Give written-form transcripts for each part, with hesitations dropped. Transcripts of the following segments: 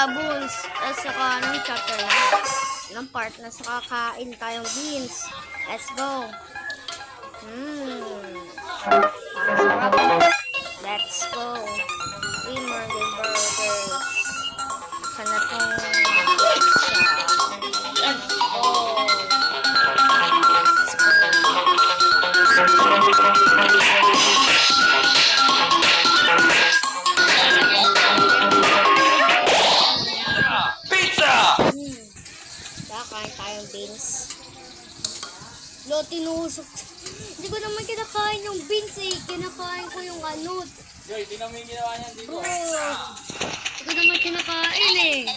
Buns, at saka ng chapter ng part na sa kakain tayong beans. Let's go. Sarap. Let's go. Burger burgers. Sana tong pizza. Let's go. Kakain tayong beans. Lo, tinusok. Hindi ko naman kinakain yung beans eh. Kinakain ko yung ano. Joy, tingnan mo yung ginawa niya dito. Oo. Hindi ko naman kinakain eh.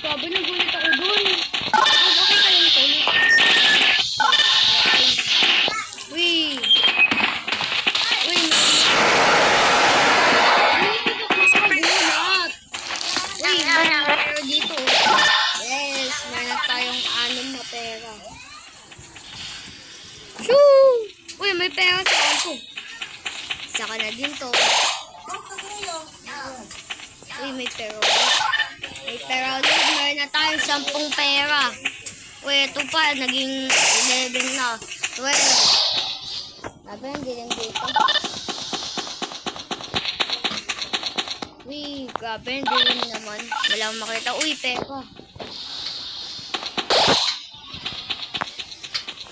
Sabi na gulit ako dun. Okay kayong tulit. Uy. Uy, pero dito. Yes, meron tayong 6 na pera. Shoo! Uy, may pera sa ako. Saka na din to. Uy, may pera ulit. May pera ulit. Meron na tayong 10 pera. Uy, ito pa. Naging 11 na. 12. Sabi, hindi lang dito. Uy, grabe, hindi rin naman. Wala akong makita. Uy, peka.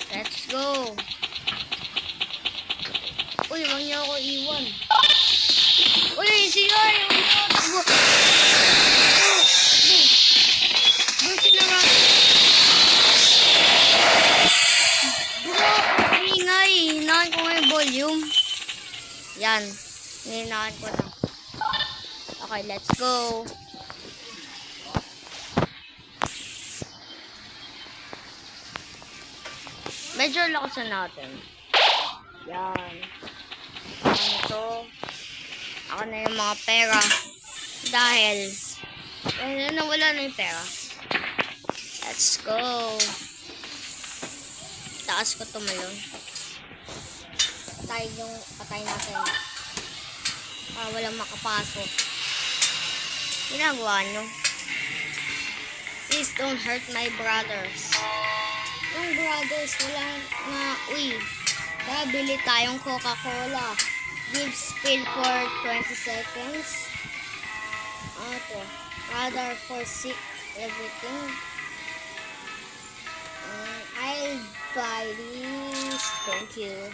Let's go. Uy, wag niyo ako iwan. Uy, siya yung sinara. Ingay. Hinahan ko nga yung volume. Yan. Hinahan ko na. Okay, let's go. Medyo lakasan natin. Yan. Ito. Ako na yung mga pera. Dahil nawala na yung pera. Let's go. Taas ko tumalon. Patay natin. Walang makapasok. Ginagawa nyo. Please don't hurt my brothers. Yung brothers, wala nga, uy. Bili tayong Coca-Cola. Give spill for 20 seconds. Ito. Rather forsake everything. I'll buy this. Thank you.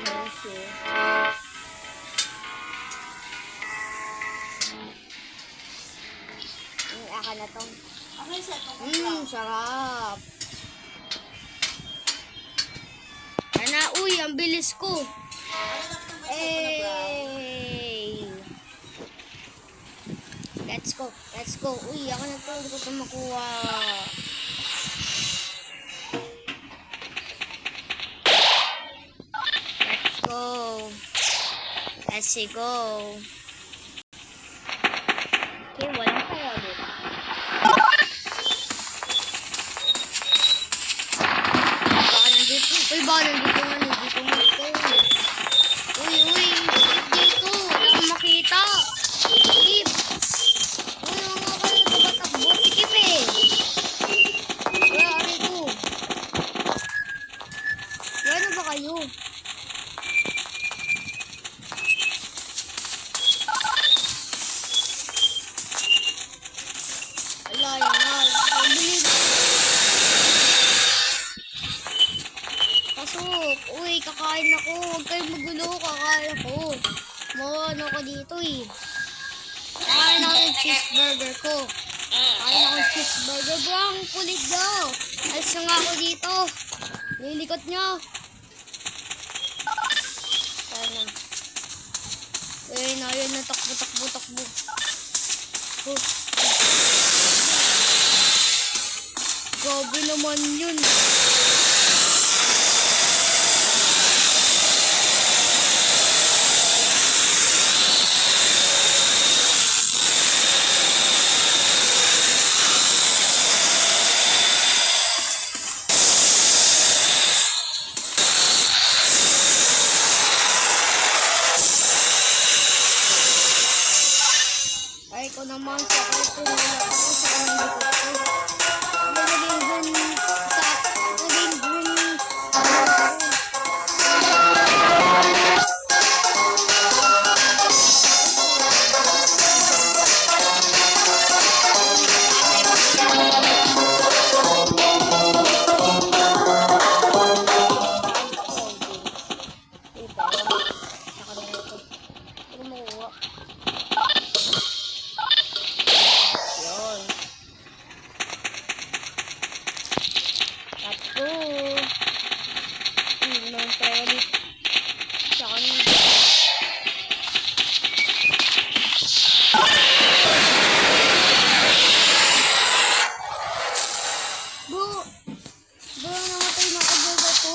Thank you. Aka na tong. Sarap. Ana, uy, ang bilis ko. Hey. Let's go. Let's go. Uy, ako na to. Hindi ko ito makuha. Let's go. Let's go. Okay, walang kaya dito. Uy, baka nandito nga, nandito mo ito. Uy, dito. Wala akong makita. Skip. Uy, mga kayo, tabatakbo. Skip eh. Wala ka rito. Wala na ba kayo? Wala, yan na. Mabilis. Uy, kakain ako. Huwag kayong magulo. Kakain ako. Ano ko dito eh. Kakain ako ng cheeseburger ko. Kakain ako ng cheeseburger. Bro, ang kulit daw. Alis na nga ako dito. Lilikot nyo. Sana. Uy, na yun na. Takbo. Grabe naman yun. go. Yun lang tayo ulit. Sa kanila. Bro, namatay na agad ako.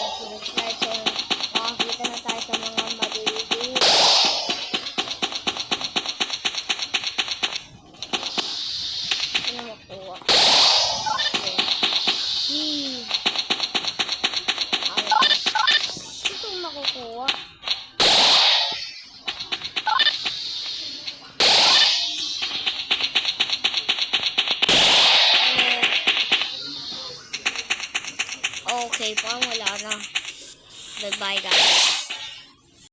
May dinosaur. Makakita na tayo sa mga maliliit. Ano makuha? Ito makukuha. Okay, parang wala na. Goodbye guys.